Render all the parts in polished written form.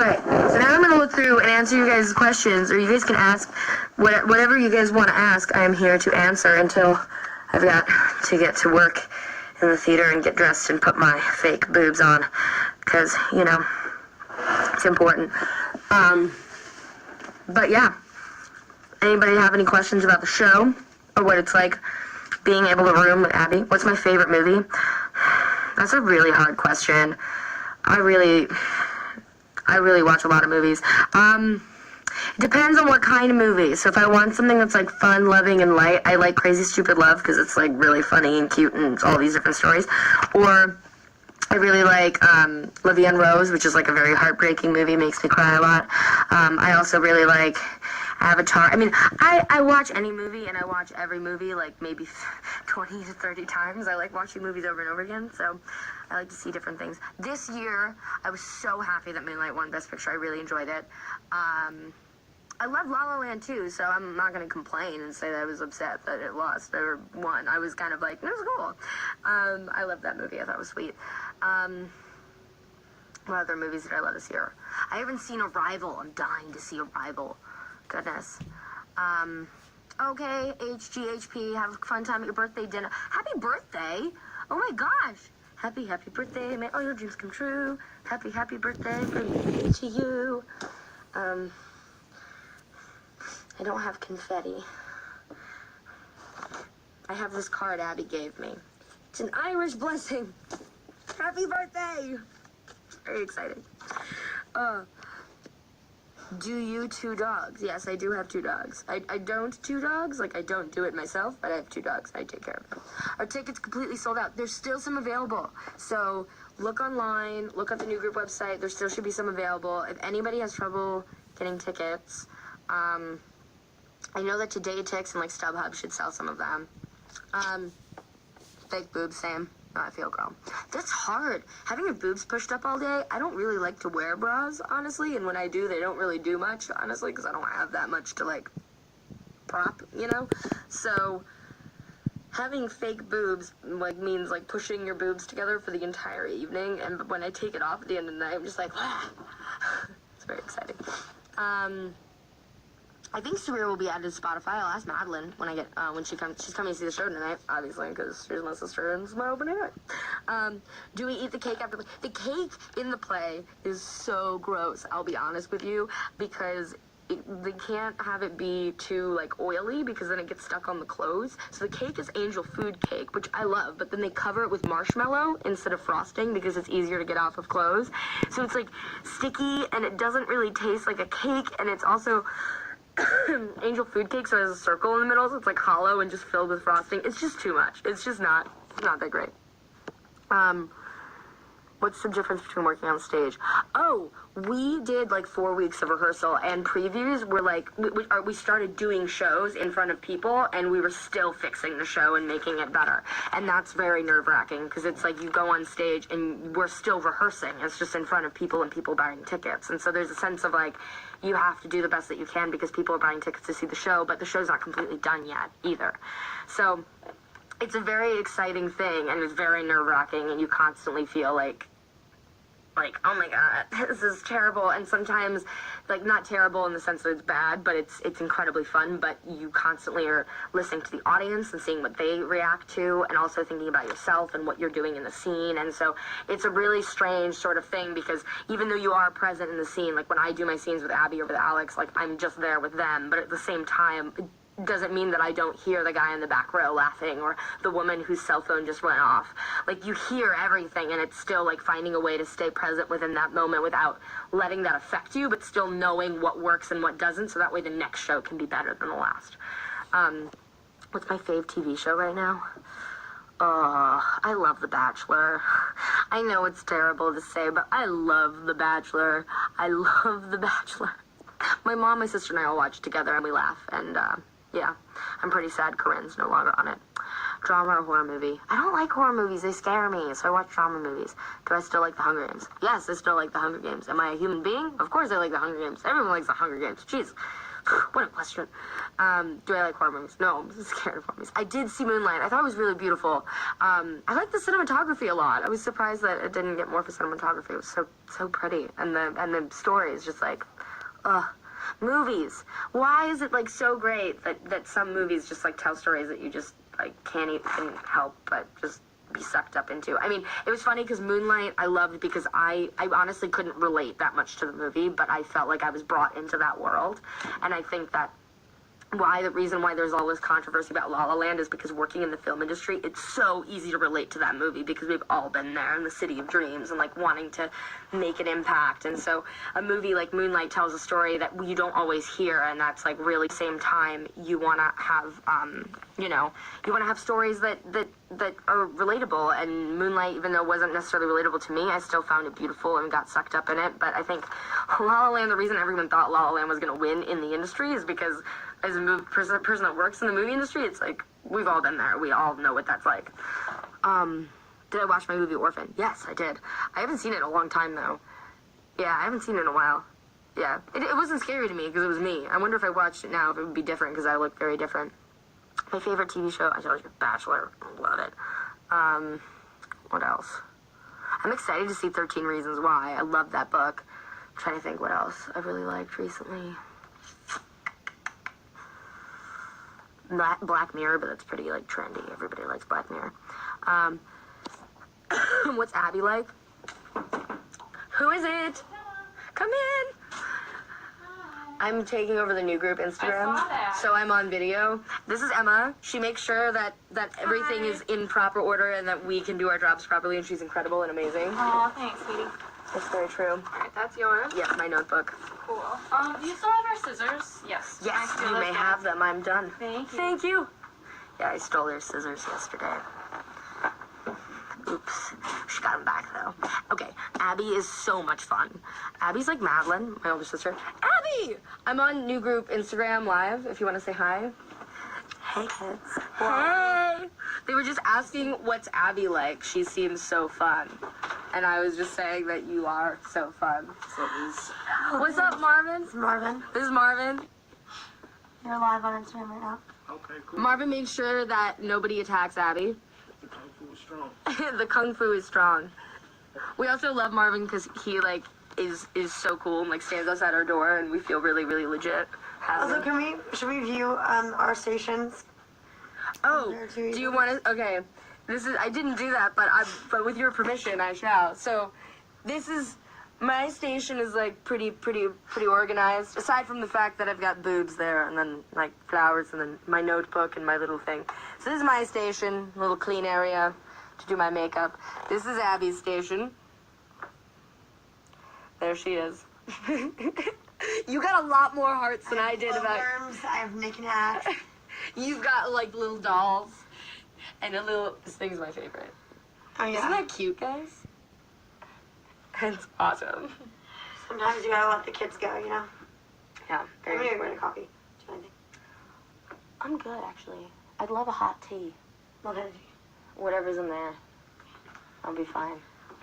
Alright, so now I'm going to look through and answer you guys' questions, or you guys can ask whatever you guys want to ask. I am here to answer until I've got to get to work in the theater and get dressed and put my fake boobs on, because, you know, it's important. But yeah, anybody have any questions about the show, or what it's like being able to room with Abby? What's my favorite movie? That's a really hard question. I really watch a lot of movies. It depends on what kind of movie. So if I want something that's like fun, loving, and light, I like Crazy Stupid Love because it's like really funny and cute and it's all these different stories. Or I really like La Vie en Rose, which is like a very heartbreaking movie, makes me cry a lot. I also really like Avatar. I mean, I watch any movie, and I watch every movie like maybe 20 to 30 times. I like watching movies over and over again, so I like to see different things. This year, I was so happy that Moonlight won Best Picture. I really enjoyed it. I love La La Land too, so I'm not going to complain and say that I was upset that it lost or won. I was kind of like, it was cool. I loved that movie. I thought it was sweet. What other movies did I love this year? I haven't seen Arrival. I'm dying to see Arrival. Goodness. Okay, HGHP, have a fun time at your birthday dinner. Happy birthday! Oh my gosh! Happy birthday, may all your dreams come true. Happy birthday from me to you. I don't have confetti. I have this card Abby gave me. It's an Irish blessing. Happy birthday! Very exciting. Do you 2 dogs? Yes, I do have 2 dogs. I don't 2 dogs. Like, I don't do it myself, but I have 2 dogs. I take care of them. Our tickets completely sold out. There's still some available. So look online. Look at the New Group website. There still should be some available. If anybody has trouble getting tickets, I know that Today Tix and, like, StubHub should sell some of them. Fake boobs, same. I feel girl. That's hard. Having your boobs pushed up all day, I don't really like to wear bras, honestly, and when I do, they don't really do much, honestly, because I don't have that much to, like, prop, you know? So, having fake boobs, like, means, like, pushing your boobs together for the entire evening, and when I take it off at the end of the night, I'm just like, ah. It's very exciting. I think Sabrina will be added to Spotify. I'll ask Madeline when I get, when she comes. She's coming to see the show tonight, obviously, because she's my sister and it's my opening night. Do we eat the cake after the cake in the play is so gross, I'll be honest with you, because they can't have it be too, like, oily, because then it gets stuck on the clothes. So the cake is angel food cake, which I love, but then they cover it with marshmallow instead of frosting because it's easier to get off of clothes. So it's, like, sticky, and it doesn't really taste like a cake, and it's also angel food cake, so it has a circle in the middle, so it's like hollow and just filled with frosting. It's just too much. It's just not that great. What's the difference between working on stage? Oh, we did like 4 weeks of rehearsal and previews. Were like, we started doing shows in front of people, and we were still fixing the show and making it better. And that's very nerve-wracking, because it's like you go on stage and we're still rehearsing. It's just in front of people and people buying tickets. And so there's a sense of like, you have to do the best that you can because people are buying tickets to see the show, but the show's not completely done yet either. So it's a very exciting thing, and it's very nerve-wracking, and you constantly feel like, oh my god, this is terrible. And sometimes, like, not terrible in the sense that it's bad, but it's incredibly fun, but you constantly are listening to the audience and seeing what they react to, and also thinking about yourself and what you're doing in the scene. And so it's a really strange sort of thing, because even though you are present in the scene, like when I do my scenes with Abby or with Alex, like I'm just there with them, but at the same time, doesn't mean that I don't hear the guy in the back row laughing or the woman whose cell phone just went off. Like, you hear everything, and it's still like finding a way to stay present within that moment without letting that affect you, but still knowing what works and what doesn't, so that way the next show can be better than the last. What's my fave TV show right now? I love The Bachelor. I know it's terrible to say, but I love The Bachelor. I love The Bachelor. My mom, my sister, and I all watch it together, and we laugh, and yeah, I'm pretty sad Corinne's no longer on it. Drama or horror movie? I don't like horror movies. They scare me, so I watch drama movies. Do I still like The Hunger Games? Yes, I still like The Hunger Games. Am I a human being? Of course I like The Hunger Games. Everyone likes The Hunger Games. Jeez. What a question. Do I like horror movies? No, I'm scared of horror movies. I did see Moonlight. I thought it was really beautiful. I like the cinematography a lot. I was surprised that it didn't get more for cinematography. It was so pretty, and the story is just like, ugh. Movies. Why is it like so great that some movies just like tell stories that you just like can't even help but just be sucked up into? I mean, it was funny because Moonlight I loved because I honestly couldn't relate that much to the movie, but I felt like I was brought into that world, and I think that the reason why there's all this controversy about La La Land is because working in the film industry, it's so easy to relate to that movie because we've all been there in the city of dreams and like wanting to make an impact. And so a movie like Moonlight tells a story that you don't always hear, and that's like really same time you want to have you want to have stories that are relatable. And Moonlight, even though it wasn't necessarily relatable to me, I still found it beautiful and got sucked up in it. But I think La La Land, the reason everyone thought La La Land was going to win in the industry is because as a person that works in the movie industry, it's like, we've all been there. We all know what that's like. Did I watch my movie Orphan? Yes, I did. I haven't seen it in a long time, though. Yeah, I haven't seen it in a while. Yeah, it wasn't scary to me because it was me. I wonder if I watched it now, if it would be different because I look very different. My favorite TV show, I told you, Bachelor. Love it. What else? I'm excited to see 13 Reasons Why. I love that book. I'm trying to think what else I really liked recently. Black Mirror, but that's pretty like trendy. Everybody likes Black Mirror. What's Abby like? Who is it? Come in. I'm taking over the new group Instagram, so I'm on video. This is Emma. She makes sure that everything is in proper order and that we can do our jobs properly, and she's incredible and amazing. Aw, thanks, sweetie. That's very true. Alright, that's yours. Yes, my notebook. Cool. Do you still have your scissors? Yes. Yes, you may have them. I'm done. Thank you. Thank you. Yeah, I stole her scissors yesterday. Oops. She got them back, though. Okay, Abby is so much fun. Abby's like Madeline, my older sister. Abby! I'm on new group Instagram Live, if you want to say hi. Hey, kids. Hey! They were just asking, what's Abby like? She seems so fun. And I was just saying that you are so fun. What's up, Marvin? It's Marvin. This is Marvin. You're live on Instagram right now. Okay, cool. Marvin makes sure that nobody attacks Abby. The kung fu is strong. The kung fu is strong. We also love Marvin because he like is so cool and like stands outside our door, and we feel really, really legit. Also, should we view our stations? Oh, do you want to? Okay, I didn't do that, but with your permission, I shall. So, this is my station is like pretty organized. Aside from the fact that I've got boobs there, and then like flowers, and then my notebook and my little thing. So this is my station, little clean area to do my makeup. This is Abby's station. There she is. You got a lot more hearts than I did about. Worms, I have knickknacks. You've got like little dolls and a little. This thing's my favorite. Oh yeah. Isn't that cute, guys? It's awesome. Sometimes you gotta let the kids go, you know. Yeah, I'm very gonna important. get a coffee. Do you want anything? I'm good, actually. I'd love a hot tea. Well, then, Whatever's in there. I'll be fine.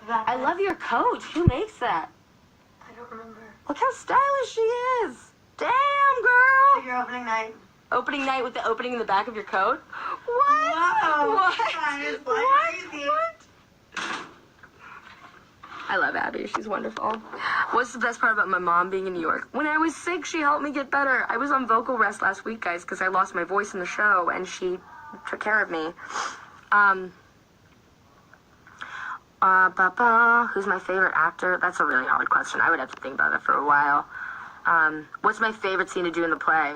that I love your coat. Who makes that? I don't remember. Look how stylish she is. Damn, girl. Your opening night. Opening night with the opening in the back of your coat? What? Whoa. What? That is like What? crazy. What? I love Abby. She's wonderful. What's the best part about my mom being in New York? When I was sick, she helped me get better. I was on vocal rest last week, guys, because I lost my voice in the show, and she took care of me. Who's my favorite actor? That's a really hard question. I would have to think about it for a while. What's my favorite scene to do in the play?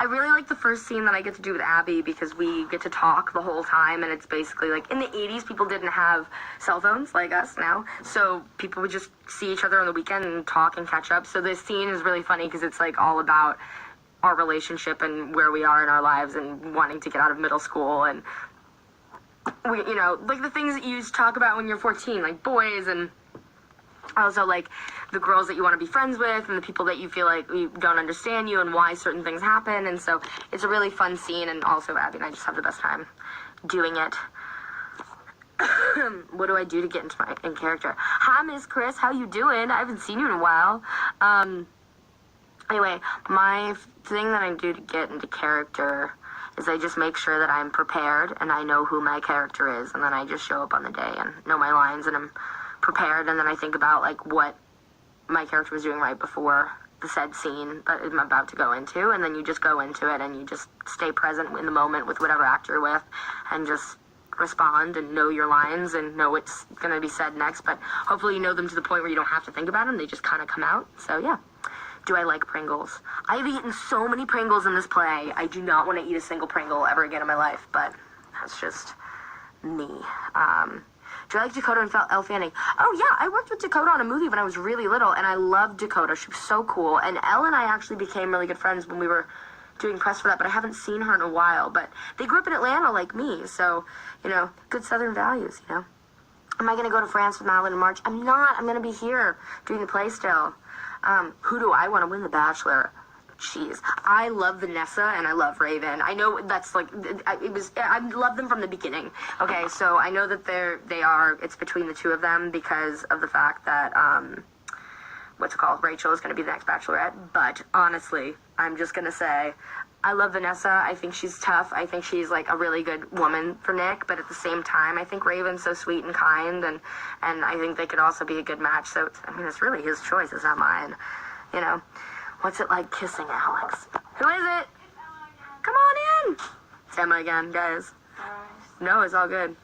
I really like the first scene that I get to do with Abby because we get to talk the whole time, and it's basically like in the 80s people didn't have cell phones like us now, so people would just see each other on the weekend and talk and catch up. So this scene is really funny because it's like all about our relationship and where we are in our lives and wanting to get out of middle school, and we, you know, like the things that you talk about when you're 14, like boys, and also like the girls that you want to be friends with and the people that you feel like you don't understand you and why certain things happen. And so it's a really fun scene, and also Abby and I just have the best time doing it. What do I do to get into in character? Hi, Miss Chris, how you doing? I haven't seen you in a while. Anyway, my thing that I do to get into character is I just make sure that I'm prepared and I know who my character is, and then I just show up on the day and know my lines and I'm prepared, and then I think about like what my character was doing right before the said scene that I'm about to go into, and then you just go into it and you just stay present in the moment with whatever actor you're with and just respond and know your lines and know what's going to be said next, but hopefully you know them to the point where you don't have to think about them. They just kind of come out. So yeah. Do I like Pringles? I've eaten so many Pringles in this play. I do not want to eat a single Pringle ever again in my life, but that's just me. Do I like Dakota and Elle Fanning? Oh yeah, I worked with Dakota on a movie when I was really little, and I loved Dakota. She was so cool. And Elle and I actually became really good friends when we were doing press for that, but I haven't seen her in a while. But they grew up in Atlanta like me, so, you know, good Southern values, you know. Am I going to go to France with Madeline in March? I'm not. I'm going to be here doing the play still. Who do I want to win The Bachelor? Jeez. I love Vanessa and I love Raven. I know that's like, I love them from the beginning. Okay, so I know that it's between the two of them because of the fact that, Rachel is going to be the next Bachelorette. But honestly, I'm just going to say, I love Vanessa. I think she's tough. I think she's like a really good woman for Nick. But at the same time, I think Raven's so sweet and kind, and I think they could also be a good match. So, it's really his choice. It's not mine. You know, what's it like kissing Alex? Who is it? Come on in. It's Emma again, guys. No, it's all good.